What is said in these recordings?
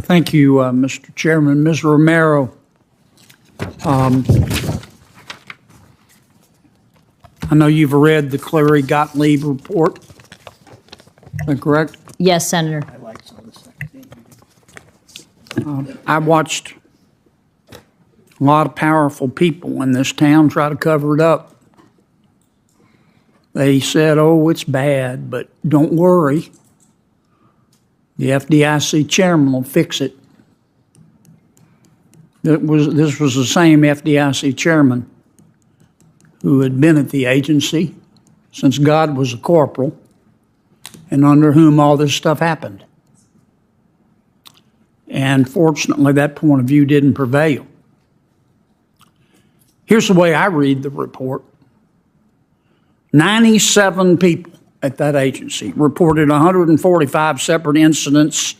Thank you, Mr. Chairman. Ms. Romero, I know you've read the Cleary-Gottlieb report. Is that correct? Yes, Senator. I watched a lot of powerful people in this town try to cover it up. They said, oh, it's bad, but don't worry. The FDIC chairman will fix it. This was the same FDIC chairman who had been at the agency since God was a corporal and under whom all this stuff happened. And fortunately, that point of view didn't prevail. Here's the way I read the report. 97 people at that agency reported 145 separate incidents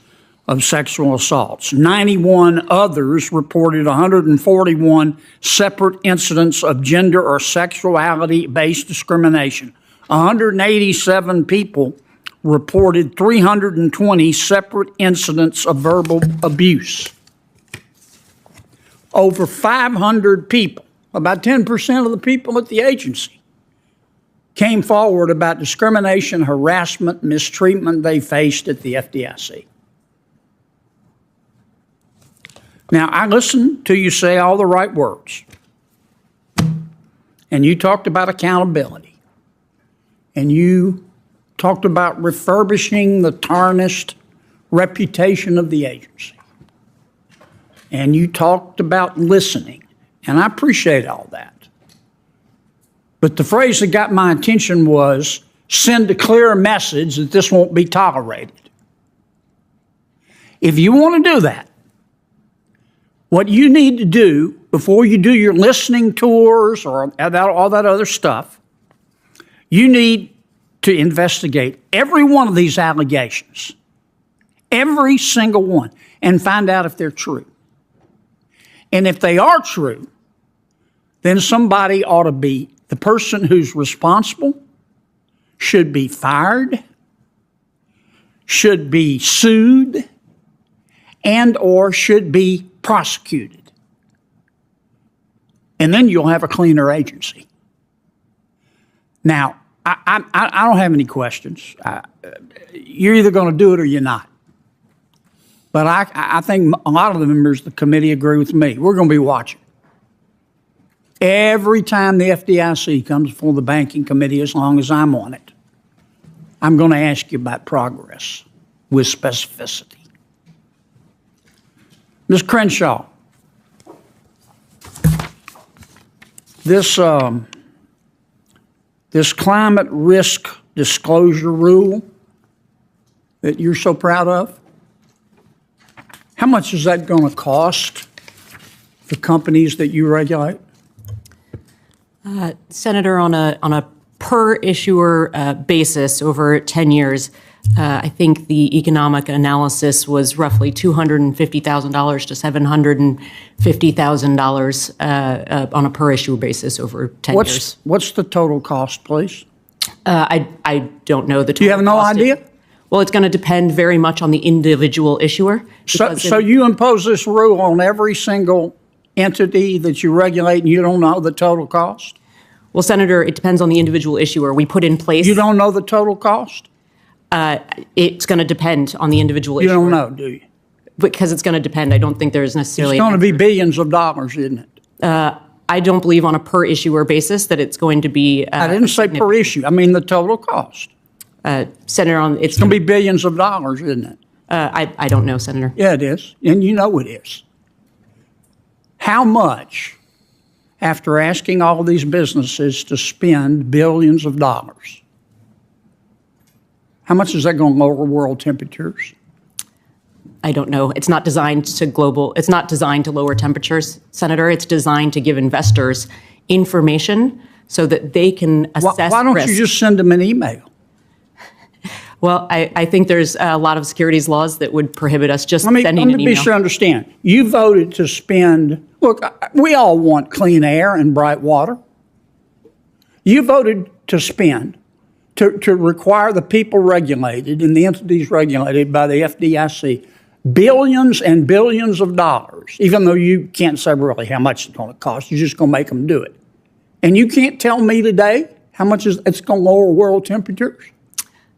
of sexual assaults. 91 others reported 141 separate incidents of gender or sexuality-based discrimination. 187 people reported 320 separate incidents of verbal abuse. Over 500 people, about 10% of the people at the agency, came forward about discrimination, harassment, mistreatment they faced at the FDIC. Now, I listened to you say all the right words. And you talked about accountability. And you talked about refurbishing the tarnished reputation of the agency. And you talked about listening. And I appreciate all that. But the phrase that got my attention was, send a clear message that this won't be tolerated. If you want to do that, what you need to do before you do your listening tours or all that other stuff, you need to investigate every one of these allegations, every single one, and find out if they're true. And if they are true, then somebody ought to be, the person who's responsible should be fired, should be sued, and or should be prosecuted. And then you'll have a cleaner agency. Now, I don't have any questions. You're either going to do it or you're not. But I think a lot of the members of the committee agree with me. We're going to be watching. Every time the FDIC comes before the banking committee, as long as I'm on it, I'm going to ask you about progress with specificity. Ms. Crenshaw, this climate risk disclosure rule that you're so proud of, how much is that going to cost the companies that you regulate? Senator, on a per issuer basis over 10 years, I think the economic analysis was roughly $250,000 to $750,000 on a per issuer basis over 10 years. What's the total cost, please? I don't know the total cost. Do you have no idea? Well, it's going to depend very much on the individual issuer. So you impose this rule on every single entity that you regulate and you don't know the total cost? Well, Senator, it depends on the individual issuer. We put in place... You don't know the total cost? It's going to depend on the individual issuer. You don't know, do you? Because it's going to depend. I don't think there's necessarily... It's going to be billions of dollars, isn't it? I don't believe on a per issuer basis that it's going to be... I didn't say per issue. I mean the total cost. Senator, it's going to be billions of dollars, isn't it? I don't know, Senator. Yeah, it is. And you know it is. How much, after asking all of these businesses to spend billions of dollars, how much is that going to lower world temperatures? I don't know. It's not designed to it's not designed to lower temperatures, Senator. It's designed to give investors information so that they can assess Why don't risk. you just send them an email? Well, I think there's a lot of securities laws that would prohibit us just sending an email. Let me be sure I understand. You voted to spend, look, we all want clean air and bright water. You voted to spend, to require the people regulated and the entities regulated by the FDIC billions and billions of dollars, even though you can't say really how much it's going to cost. You're just going to make them do it. And you can't tell me today how much it's going to lower world temperatures?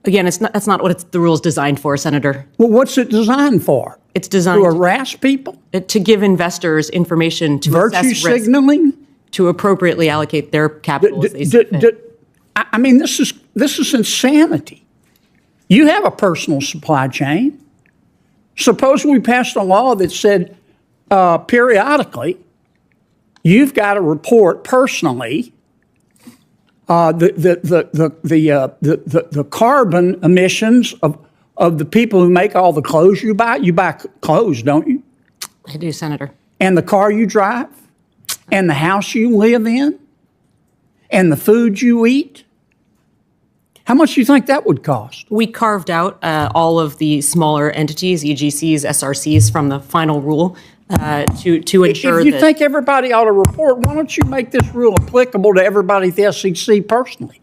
Again, that's not what the rule's designed for, Senator. Well, what's it designed for? It's designed to harass people? To give investors information to virtue assess risk, signaling? To appropriately allocate their capital as they see fit. I mean, this is insanity. You have a personal supply chain. Suppose we passed a law that said periodically you've got to report personally the carbon emissions of the people who make all the clothes you buy. You buy clothes, don't you? I do, Senator. And the car you drive, and the house you live in, and the food you eat. How much do you think that would cost? We carved out all of the smaller entities, EGCs, SRCs, from the final rule to ensure that... If you think everybody ought to report, why don't you make this rule applicable to everybody at the SEC personally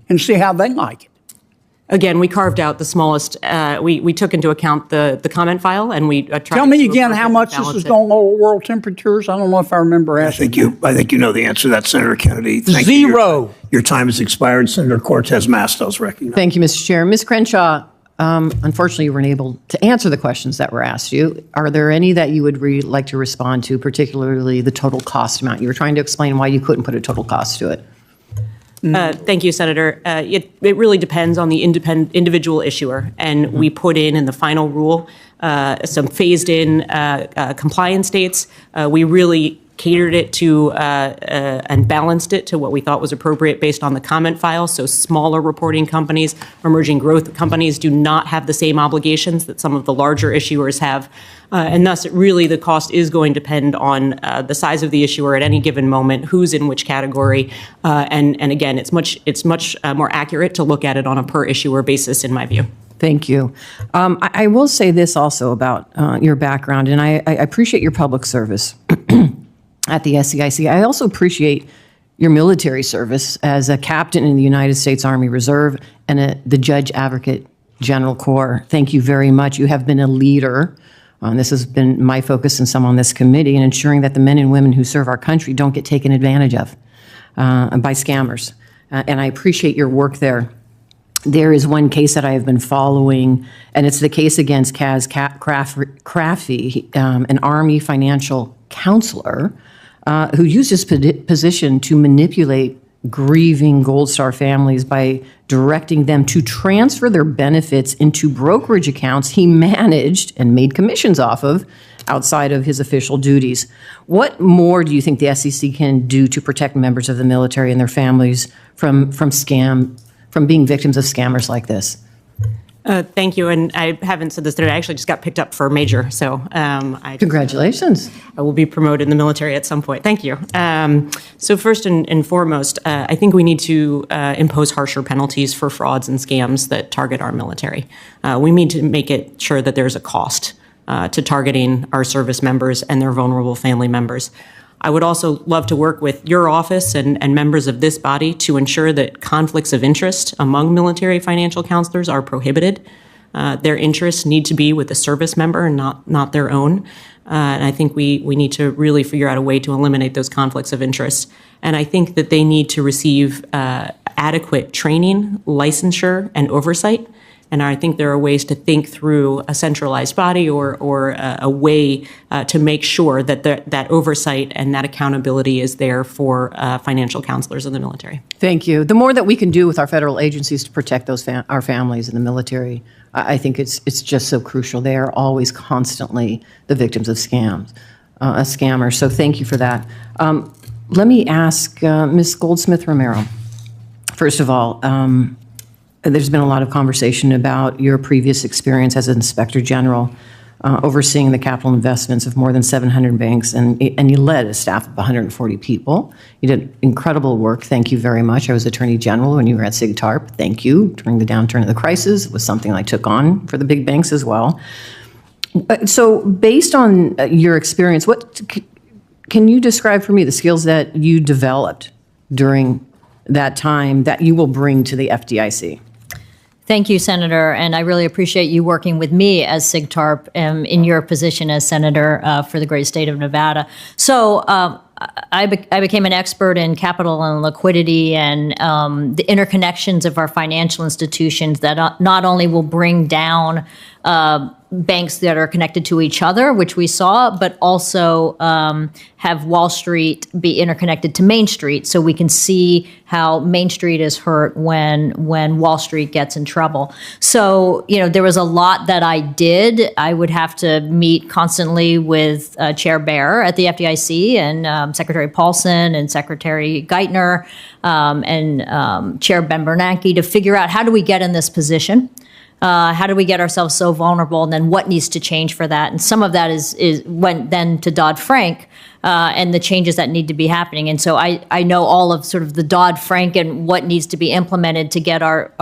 and see how they like it? Again, we carved out the smallest. We took into account the comment file, and we tried. Tell me again how much this is going to lower world temperatures. I don't know if I remember asking. I think you know the answer to that, Senator Kennedy. Thank Zero. You. Your time has expired. Senator Cortez Masto recognized. Thank you, Mr. Chair. Ms. Crenshaw, unfortunately, you weren't able to answer the questions that were asked you. Are there any that you would like to respond to, particularly the total cost amount? You were trying to explain why you couldn't put a total cost to it. Thank you, Senator. It really depends on the individual issuer, and we put in the final rule some phased-in compliance dates. We really catered it to and balanced it to what we thought was appropriate based on the comment file. So smaller reporting companies, emerging growth companies do not have the same obligations that some of the larger issuers have. And thus, the cost is going to depend on the size of the issuer at any given moment, who's in which category, and again, it's much more accurate to look at it on a per issuer basis, in my view. Thank you. I will say this also about your background, and I appreciate your public service at the FDIC. I also appreciate your military service as a captain in the United States Army Reserve and the Judge Advocate General Corps. Thank you very much. You have been a leader. This has been my focus since I'm on this committee, in ensuring that the men and women who serve our country don't get taken advantage of by scammers. And I appreciate your work there. There is one case that I have been following, and it's the case against Kaz Crafty, an Army financial counselor who used his position to manipulate grieving Gold Star families by directing them to transfer their benefits into brokerage accounts he managed and made commissions off of outside of his official duties. What more do you think the SEC can do to protect members of the military and their families from being victims of scammers like this? Thank you, and I haven't said this today. I actually just got picked up for a major, so Congratulations. I will be promoted in the military at some point. Thank you. So first and foremost, I think we need to impose harsher penalties for frauds and scams that target our military. We need to make it sure that there's a cost to targeting our service members and their vulnerable family members. I would also love to work with your office and members of this body to ensure that conflicts of interest among military financial counselors are prohibited. Their interests need to be with the service member and not their own. And I think we need to really figure out a way to eliminate those conflicts of interest. And I think that they need to receive adequate training, licensure, and oversight. And I think there are ways to think through a centralized body or a way to make sure that that oversight and that accountability is there for financial counselors in the military. Thank you. The more that we can do with our federal agencies to protect our families in the military, I think it's just so crucial. They are always constantly the victims of scammers. So thank you for that. Let me ask Ms. Goldsmith Romero. First of all, there's been a lot of conversation about your previous experience as Inspector General, overseeing the capital investments of more than 700 banks, and you led a staff of 140 people. You did incredible work. Thank you very much. I was Attorney General when you were at SIGTARP. Thank you. During the downturn of the crisis, it was something I took on for the big banks as well. So based on your experience, what can you describe for me the skills that you developed during that time that you will bring to the FDIC? Thank you, Senator, and I really appreciate you working with me as SIGTARP in your position as Senator for the great state of Nevada. So I became an expert in capital and liquidity and the interconnections of our financial institutions that not only will bring down banks that are connected to each other, which we saw, but also have Wall Street be interconnected to Main Street, so we can see how Main Street is hurt when Wall Street gets in trouble. So, there was a lot that I did. I would have to meet constantly with Chair Bear at the FDIC and Secretary Paulson and Secretary Geithner and Chair Ben Bernanke to figure out how do we get in this position. How do we get ourselves so vulnerable, and then what needs to change for that? And some of that went then to Dodd-Frank and the changes that need to be happening. And so I know all of sort of the Dodd-Frank and what needs to be implemented to get our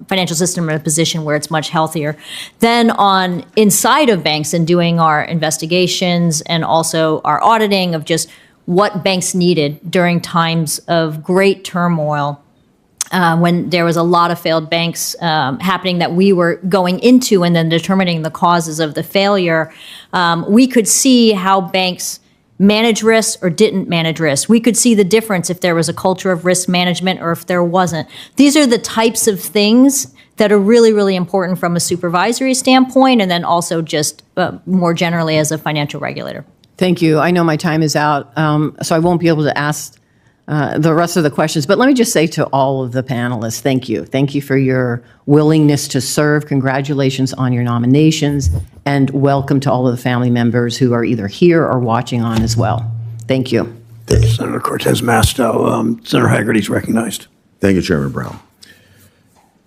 financial system in a position where it's much healthier. Then on inside of banks and doing our investigations and also our auditing of just what banks needed during times of great turmoil. When there was a lot of failed banks happening that we were going into and then determining the causes of the failure, we could see how banks manage risk or didn't manage risk. We could see the difference if there was a culture of risk management or if there wasn't. These are the types of things that are really, really important from a supervisory standpoint and then also just more generally as a financial regulator. Thank you. I know my time is out, so I won't be able to ask the rest of the questions. But let me just say to all of the panelists, thank you. Thank you for your willingness to serve. Congratulations on your nominations. And welcome to all of the family members who are either here or watching on as well. Thank you. Thank you, Senator Cortez Masto. Senator Hagerty's recognized. Thank you, Chairman Brown.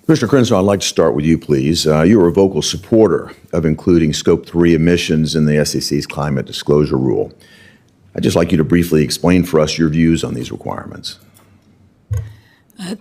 Commissioner Crenshaw, I'd like to start with you, please. You are a vocal supporter of including Scope 3 emissions in the SEC's climate disclosure rule. I'd just like you to briefly explain for us your views on these requirements.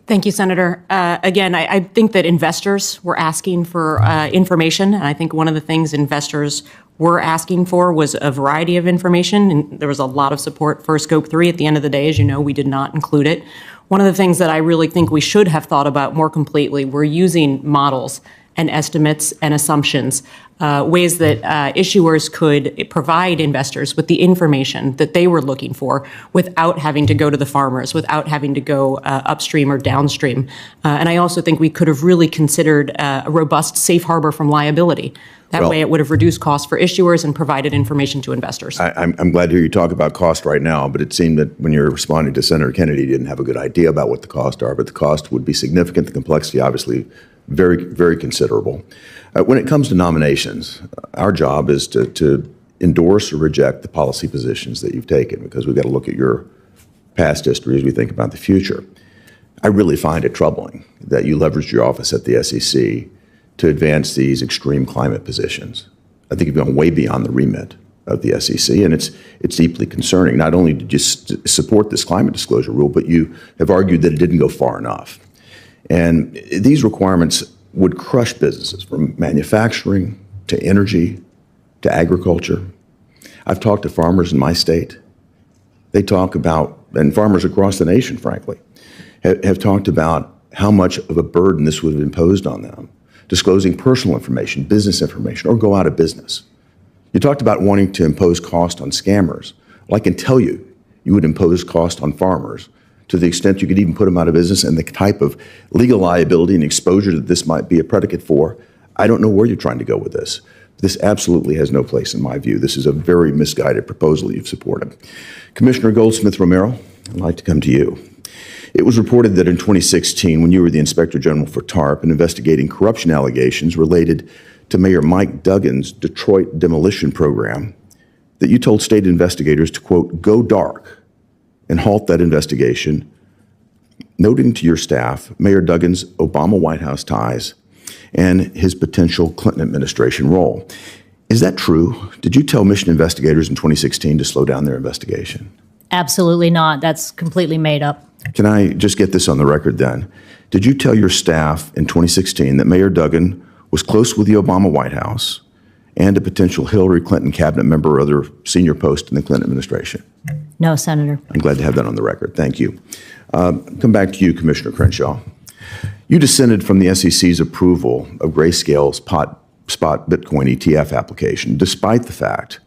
Thank you, Senator. Again, I think that investors were asking for information, and I think one of the things investors were asking for was a variety of information, and there was a lot of support for Scope 3. At the end of the day, as you know, we did not include it. One of the things that I really think we should have thought about more completely were using models and estimates and assumptions, ways that issuers could provide investors with the information that they were looking for without having to go to the farmers, without having to go upstream or downstream. And I also think we could have really considered a robust safe harbor from liability. That way it would have reduced costs for issuers and provided information to investors. I'm glad to hear you talk about cost right now, but it seemed that when you're responding to Senator Kennedy, you didn't have a good idea about what the costs are, but the cost would be significant. The complexity, obviously, very, very considerable. When it comes to nominations, our job is to endorse or reject the policy positions that you've taken, because we've got to look at your past history as we think about the future. I really find it troubling that you leveraged your office at the SEC to advance these extreme climate positions. I think you've gone way beyond the remit of the SEC, and it's deeply concerning. Not only did you support this climate disclosure rule, but you have argued that it didn't go far enough. And these requirements would crush businesses from manufacturing to energy to agriculture. I've talked to farmers in my state. They talk about, and farmers across the nation, frankly, have talked about how much of a burden this would have imposed on them, disclosing personal information, business information, or go out of business. You talked about wanting to impose cost on scammers. Well, I can tell you, you would impose cost on farmers to the extent you could even put them out of business, and the type of legal liability and exposure that this might be a predicate for. I don't know where you're trying to go with this. This absolutely has no place in my view. This is a very misguided proposal you've supported. Commissioner Goldsmith-Romero, I'd like to come to you. It was reported that in 2016, when you were the Inspector General for TARP and investigating corruption allegations related to Mayor Mike Duggan's Detroit demolition program, that you told state investigators to, quote, go dark and halt that investigation, noting to your staff Mayor Duggan's Obama White House ties and his potential Clinton administration role. Is that true? Did you tell mission investigators in 2016 to slow down their investigation? Absolutely not. That's completely made up. Can I just get this on the record then? Did you tell your staff in 2016 that Mayor Duggan was close with the Obama White House and a potential Hillary Clinton cabinet member or other senior post in the Clinton administration? No, Senator. I'm glad to have that on the record. Thank you. Come back to you, Commissioner Crenshaw. You dissented from the SEC's approval of Grayscale's spot Bitcoin ETF application, despite the fact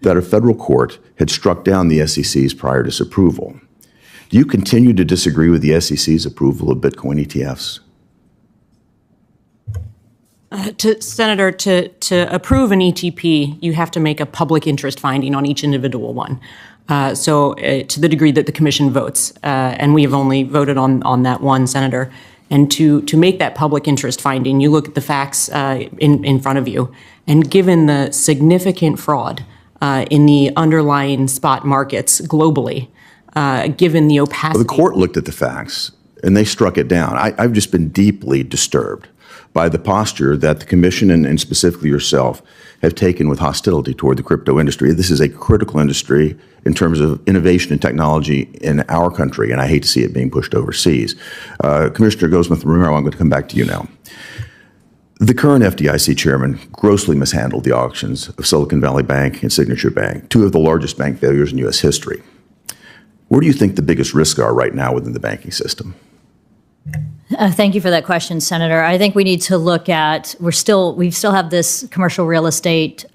that a federal court had struck down the SEC's prior disapproval. Do you continue to disagree with the SEC's approval of Bitcoin ETFs? Senator, to approve an ETP, you have to make a public interest finding on each individual one. To the degree that the commission votes, and we have only voted on that one, Senator. And to make that public interest finding, you look at the facts in front of you. And given the significant fraud in the underlying spot markets globally, given the opacity. Well, the court looked at the facts and they struck it down. I've just been deeply disturbed by the posture that the commission and specifically yourself have taken with hostility toward the crypto industry. This is a critical industry in terms of innovation and technology in our country, and I hate to see it being pushed overseas. Commissioner Goldsmith-Romero, I'm going to come back to you now. The current FDIC chairman grossly mishandled the auctions of Silicon Valley Bank and Signature Bank, two of the largest bank failures in U.S. history. Where do you think the biggest risks are right now within the banking system? Thank you for that question, Senator. I think we need to look at, we still have this commercial real estate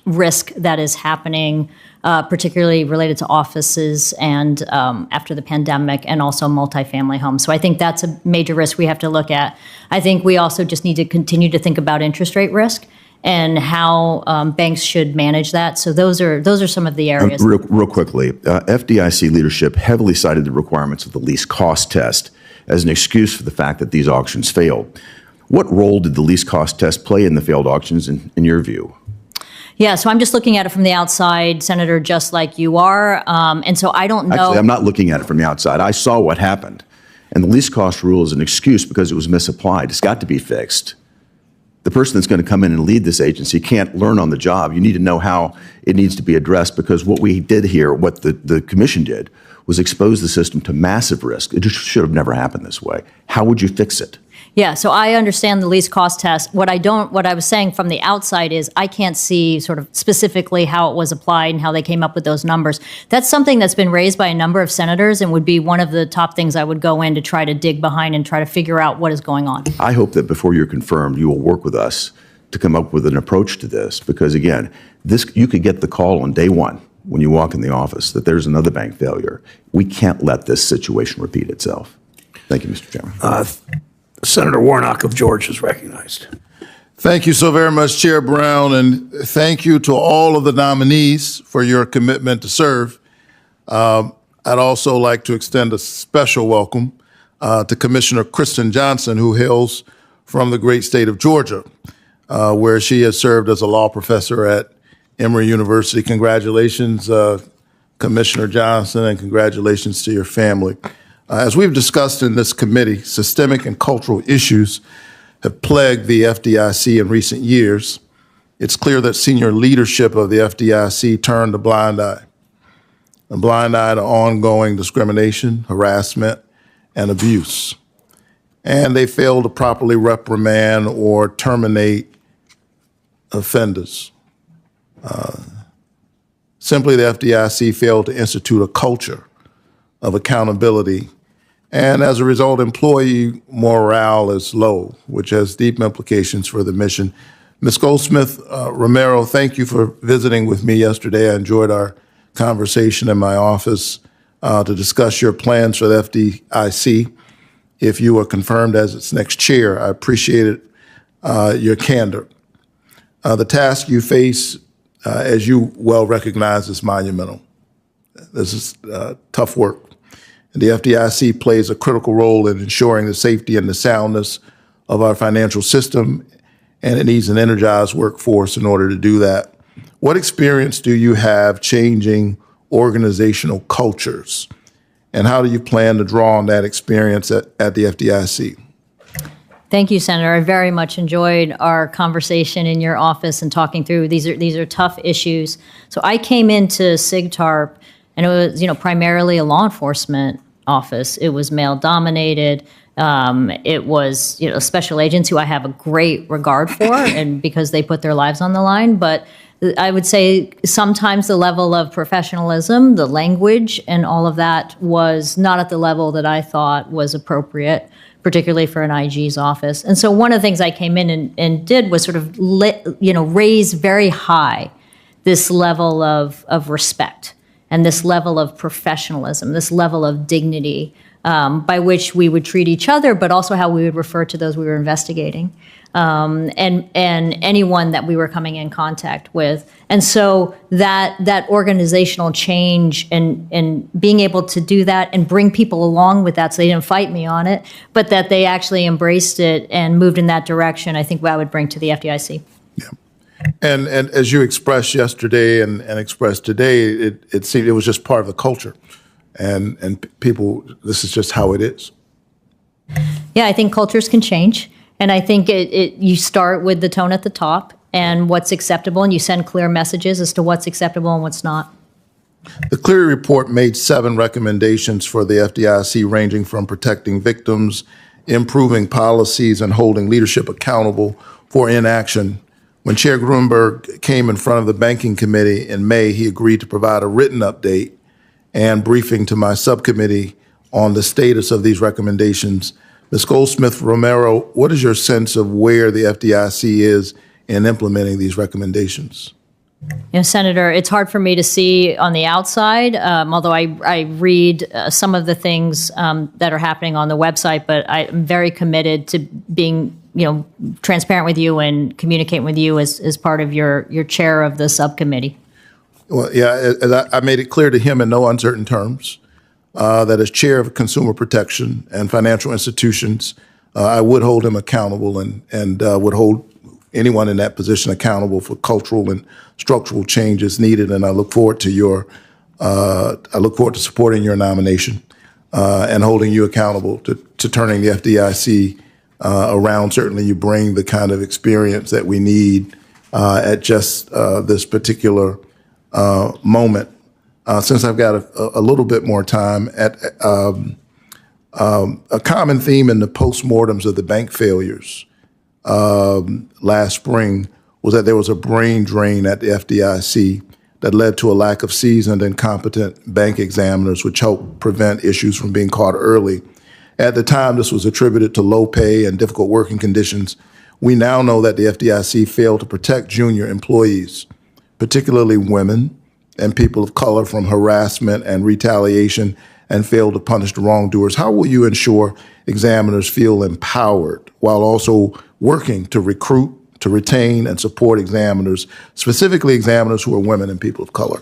risk that is happening, particularly related to offices and after the pandemic, and also multifamily homes. So I think that's a major risk we have to look at. I think we also just need to continue to think about interest rate risk and how banks should manage that. So those are some of the areas. Real quickly, FDIC leadership heavily cited the requirements of the least cost test as an excuse for the fact that these auctions failed. What role did the least cost test play in the failed auctions in your view? Yeah, so I'm just looking at it from the outside, Senator, just like you are. And so I don't know. Actually, I'm not looking at it from the outside. I saw what happened. And the least cost rule is an excuse because it was misapplied. It's got to be fixed. The person that's going to come in and lead this agency can't learn on the job. You need to know how it needs to be addressed, because what we did here, what the commission did, was expose the system to massive risk. It just should have never happened this way. How would you fix it? Yeah, so I understand the least cost test. What I was saying from the outside is I can't see sort of specifically how it was applied and how they came up with those numbers. That's something that's been raised by a number of senators and would be one of the top things I would go in to try to dig behind and try to figure out what is going on. I hope that before you're confirmed, you will work with us to come up with an approach to this, because again, you could get the call on day one when you walk in the office that there's another bank failure. We can't let this situation repeat itself. Thank you, Mr. Chairman. Senator Warnock of Georgia is recognized. Thank you so very much, Chair Brown, and thank you to all of the nominees for your commitment to serve. I'd also like to extend a special welcome to Commissioner Kristen Johnson, who hails from the great state of Georgia, where she has served as a law professor at Emory University. Congratulations, Commissioner Johnson, and congratulations to your family. As we've discussed in this committee, systemic and cultural issues have plagued the FDIC in recent years. It's clear that senior leadership of the FDIC turned a blind eye to ongoing discrimination, harassment, and abuse. And they failed to properly reprimand or terminate offenders. Simply, the FDIC failed to institute a culture of accountability, and as a result, employee morale is low, which has deep implications for the mission. Ms. Goldsmith-Romero, thank you for visiting with me yesterday. I enjoyed our conversation in my office to discuss your plans for the FDIC. If you are confirmed as its next chair, I appreciated your candor. The task you face, as you well recognize, is monumental. This is tough work. And the FDIC plays a critical role in ensuring the safety and the soundness of our financial system, and it needs an energized workforce in order to do that. What experience do you have changing organizational cultures, and how do you plan to draw on that experience at the FDIC? Thank you, Senator. I very much enjoyed our conversation in your office and talking through these are tough issues. So I came into SIGTARP, and it was primarily a law enforcement office. It was male dominated. It was special agents who I have a great regard for, and because they put their lives on the line. But I would say sometimes the level of professionalism, the language, and all of that was not at the level that I thought was appropriate, particularly for an IG's office. And so one of the things I came in and did was sort of raise very high this level of respect and this level of professionalism, this level of dignity by which we would treat each other, but also how we would refer to those we were investigating, and anyone that we were coming in contact with. And so that organizational change and being able to do that and bring people along with that, so they didn't fight me on it, but that they actually embraced it and moved in that direction, I think I would bring to the FDIC. And as you expressed yesterday and expressed today, it seemed it was just part of the culture. And people, this is just how it is. Yeah, I think cultures can change. And I think you start with the tone at the top and what's acceptable, and you send clear messages as to what's acceptable and what's not. The Cleary report made 7 recommendations for the FDIC, ranging from protecting victims, improving policies, and holding leadership accountable for inaction. When Chair Grunberg came in front of the Banking Committee in May, he agreed to provide a written update and briefing to my subcommittee on the status of these recommendations. Ms. Goldsmith-Romero, what is your sense of where the FDIC is in implementing these recommendations? Senator, it's hard for me to see on the outside, although I read some of the things that are happening on the website, but I'm very committed to being transparent with you and communicating with you as part of your chair of the subcommittee. Well, yeah, I made it clear to him in no uncertain terms that as chair of consumer protection and financial institutions, I would hold him accountable and would hold anyone in that position accountable for cultural and structural changes needed. And I look forward to supporting your nomination and holding you accountable to turning the FDIC around. Certainly, you bring the kind of experience that we need at just this particular moment. Since I've got a little bit more time, a common theme in the postmortems of the bank failures last spring was that there was a brain drain at the FDIC that led to a lack of seasoned and competent bank examiners, which helped prevent issues from being caught early. At the time, this was attributed to low pay and difficult working conditions. We now know that the FDIC failed to protect junior employees, particularly women and people of color, from harassment and retaliation, and failed to punish the wrongdoers. How will you ensure examiners feel empowered while also working to recruit, to retain, and support examiners, specifically examiners who are women and people of color?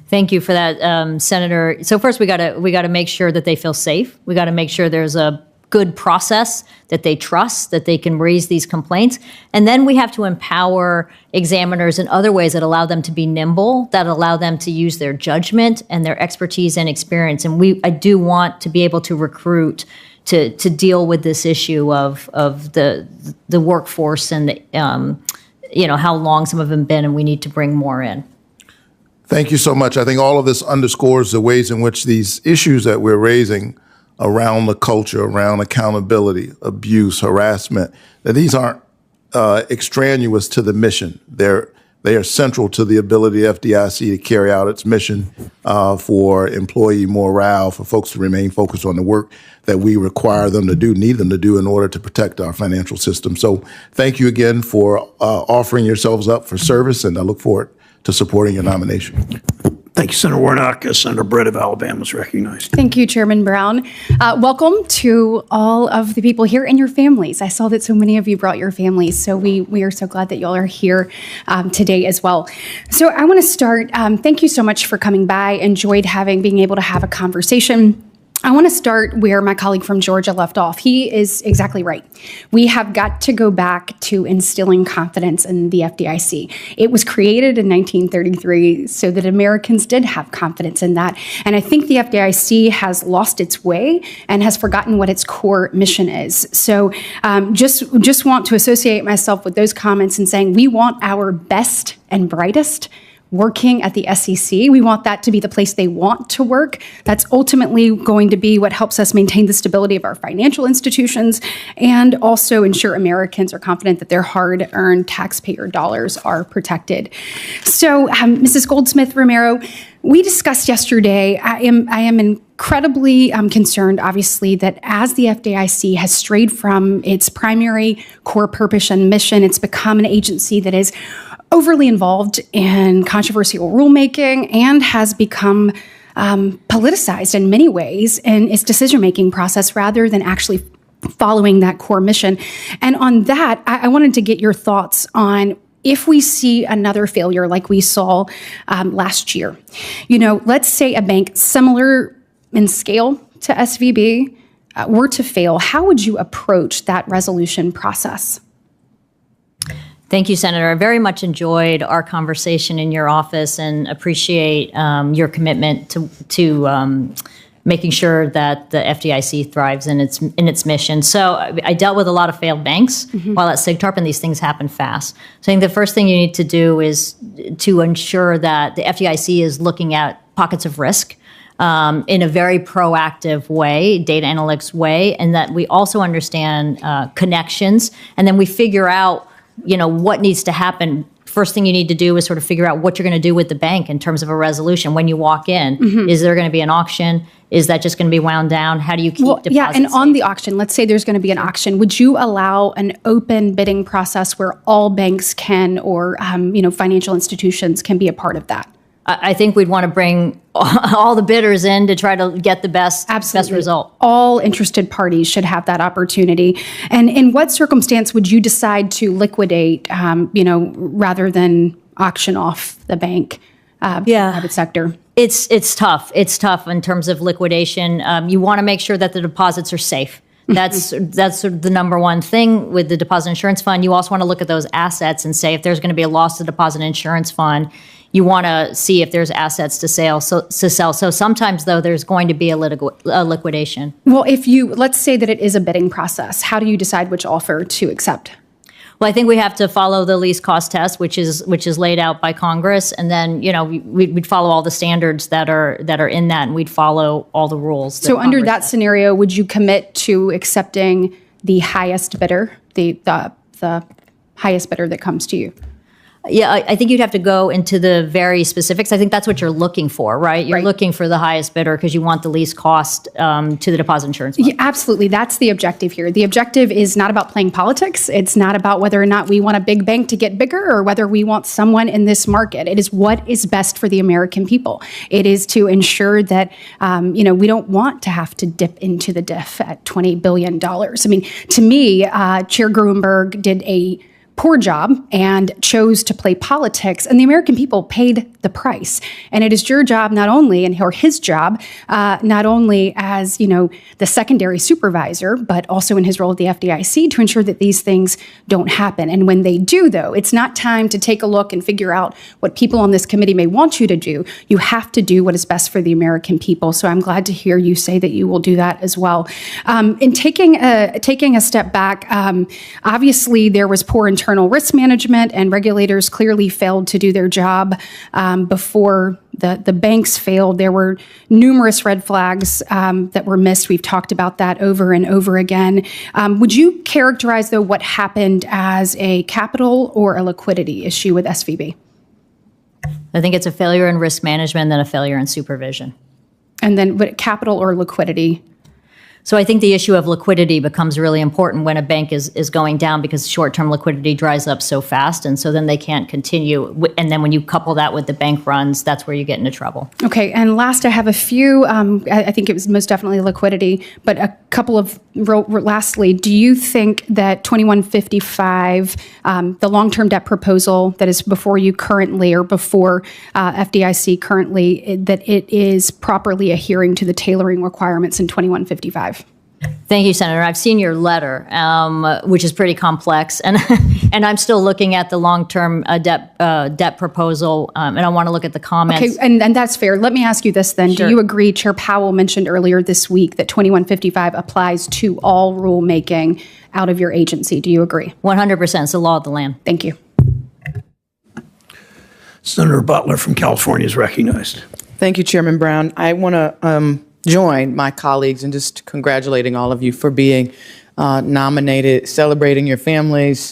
Thank you for that, Senator. So first, we got to make sure that they feel safe. We got to make sure there's a good process that they trust, that they can raise these complaints. And then we have to empower examiners in other ways that allow them to be nimble, that allow them to use their judgment and their expertise and experience. And I do want to be able to recruit to deal with this issue of the workforce and how long some of them been, and we need to bring more in. Thank you so much. I think all of this underscores the ways in which these issues that we're raising around the culture, around accountability, abuse, harassment, that these aren't extraneous to the mission. They are central to the ability of FDIC to carry out its mission for employee morale, for folks to remain focused on the work that we require them to do, need them to do in order to protect our financial system. So thank you again for offering yourselves up for service, and I look forward to supporting your nomination. Thank you, Senator Warnock. Senator Britt of Alabama is recognized. Thank you, Chairman Brown. Welcome to all of the people here and your families. I saw that so many of you brought your families, so we are so glad that y'all are here today as well. So I want to start, thank you so much for coming by. Enjoyed being able to have a conversation. I want to start where my colleague from Georgia left off. He is exactly right. We have got to go back to instilling confidence in the FDIC. It was created in 1933 so that Americans did have confidence in that. And I think the FDIC has lost its way and has forgotten what its core mission is. So just want to associate myself with those comments and saying we want our best and brightest working at the SEC. We want that to be the place they want to work. That's ultimately going to be what helps us maintain the stability of our financial institutions and also ensure Americans are confident that their hard-earned taxpayer dollars are protected. So, Mrs. Goldsmith-Romero, We discussed yesterday, I am incredibly concerned, obviously, that as the FDIC has strayed from its primary core purpose and mission, it's become an agency that is overly involved in controversial rulemaking and has become politicized in many ways in its decision-making process rather than actually following that core mission. And on that, I wanted to get your thoughts on if we see another failure like we saw last year. Let's say a bank similar in scale to SVB were to fail, how would you approach that resolution process? Thank you, Senator. I very much enjoyed our conversation in your office and appreciate your commitment to making sure that the FDIC thrives in its mission. So I dealt with a lot of failed banks while at SIGTARP, and these things happen fast. So I think the first thing you need to do is to ensure that the FDIC is looking at pockets of risk in a very proactive way, data analytics way, and that we also understand connections, and then we figure out what needs to happen. First thing you need to do is sort of figure out what you're going to do with the bank in terms of a resolution. When you walk in, is there going to be an auction? Is that just going to be wound down? How do you keep deposits? Yeah, and on the auction, let's say there's going to be an auction. Would you allow an open bidding process where all banks can, or financial institutions can be a part of that? I think we'd want to bring all the bidders in to try to get the best result. All interested parties should have that opportunity. And in what circumstance would you decide to liquidate, rather than auction off the bank, private sector? It's tough. It's tough in terms of liquidation. You want to make sure that the deposits are safe. That's sort of the number one thing with the deposit insurance fund. You also want to look at those assets and say if there's going to be a loss to the deposit insurance fund, you want to see if there's assets to sell. So sometimes, though, there's going to be a liquidation. Well, let's say that it is a bidding process, how do you decide which offer to accept? Well, I think we have to follow the least cost test, which is laid out by Congress, and then we'd follow all the standards that are in that, and we'd follow all the rules. So under that scenario, would you commit to accepting the highest bidder, the highest bidder that comes to you? Yeah, I think you'd have to go into the very specifics. I think that's what you're looking for, right? You're looking for the highest bidder because you want the least cost to the deposit insurance fund. Yeah, absolutely. That's the objective here. The objective is not about playing politics. It's not about whether or not we want a big bank to get bigger or whether we want someone in this market. It is what is best for the American people. It is to ensure that, we don't want to have to dip into the diff at $20 billion. I mean, to me, Chair Gruenberg did a poor job and chose to play politics, and the American people paid the price. And it is your job not only, or his job, not only as, the secondary supervisor, but also in his role at the FDIC to ensure that these things don't happen. And when they do, though, it's not time to take a look and figure out what people on this committee may want you to do. You have to do what is best for the American people. So I'm glad to hear you say that you will do that as well. In taking a step back, obviously there was poor internal risk management, and regulators clearly failed to do their job before the banks failed. There were numerous red flags that were missed. We've talked about that over and over again. Would you characterize, though, what happened as a capital or a liquidity issue with SVB? I think it's a failure in risk management, then a failure in supervision. And then what, capital or liquidity? So I think the issue of liquidity becomes really important when a bank is going down because short-term liquidity dries up so fast, and so then they can't continue. And then when you couple that with the bank runs, that's where you get into trouble. Okay, and last I have a few, I think it was most definitely liquidity, but a couple of, lastly, do you think that 2155, the long-term debt proposal that is before you currently or before FDIC currently, that it is properly adhering to the tailoring requirements in 2155? Thank you, Senator. I've seen your letter, which is pretty complex, and and I'm still looking at the long-term debt proposal, and I want to look at the comments. Okay, and that's fair. Let me ask you this then. Sure. Do you agree, Chair Powell mentioned earlier this week that 2155 applies to all rulemaking out of your agency? Do you agree? 100%. It's the law of the land. Thank you. Senator Butler from California is recognized. Thank you, Chairman Brown. I want to join my colleagues in just congratulating all of you for being nominated, celebrating your families